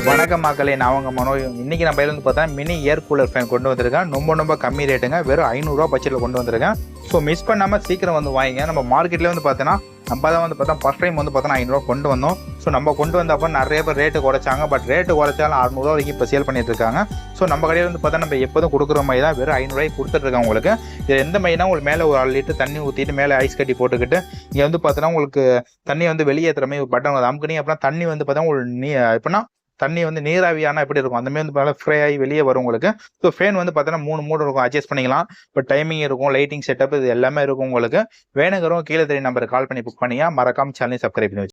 வணக்கம் மக்களே, நான் உங்க மனோ. இன்னைக்கு நம்ம வந்து பார்த்தா மினி ஏர் கூலர் ஃபேன் கொண்டு வந்திருக்கேன். ரொம்ப கம்மி ரேட்டுங்க, வெறும் 500 ரூபா பட்ஜெட்டில் கொண்டு வந்திருக்கேன். ஸோ மிஸ் பண்ணாமல் சீக்கிரம் வந்து வாங்கிங்க. நம்ம மார்க்கெட்லேயே வந்து பார்த்தோன்னா நம்ம தான் வந்து பார்த்தா ஃபஸ்ட் டைம் வந்து பார்த்தோன்னா 500 ரூபா கொண்டு வந்தோம். ஸோ நம்ம கொண்டு வந்தப்போ நிறைய பேர் ரேட்டு குறைச்சாங்க. பட் ரேட்டு குறைச்சாலும் 600 ரூபா வரைக்கும் இப்போ சேல் பண்ணிட்டு இருக்காங்க. ஸோ நம்ம கடையில் வந்து பார்த்தா நம்ம எப்போதும் கொடுக்குற மாதிரி தான் வெறும் 500 ரூபாய்க்கு கொடுத்துட்ருக்காங்க உங்களுக்கு. இது எந்த மாதிரினா உங்களுக்கு மேலே ஒரு 1 லிட்டர் தண்ணி ஊற்றிட்டு மேலே ஐஸ் கட்டி போட்டுக்கிட்டு இங்கே வந்து பார்த்தோன்னா உங்களுக்கு தண்ணி வந்து வெளியேற்றுற மாதிரி பட்டன் அமுக்குனி அப்புறம் தண்ணி வந்து பார்த்தா உங்களுக்கு எப்படின்னா தண்ணி வந்து நீராவியான எப்படி இருக்கும் அந்த மாதிரி வந்து பார்த்தா ஃப்ரை ஆகி வெளியே வரும் உங்களுக்கு. ஸோ ஃபேன் வந்து பார்த்தீங்கன்னா 3 மூடு இருக்கும், அட்ஜஸ்ட் பண்ணிக்கலாம். இப்போ டைமிங் இருக்கும், லைட்டிங் செட்டப் இது எல்லாமே இருக்கும் உங்களுக்கு. வேணுங்கிறவங்க கீழே தெரிய நம்பருக்கு கால் பண்ணி புக் பண்ணியா மறக்காம சேனலை சப்ஸ்கிரைப் பண்ணி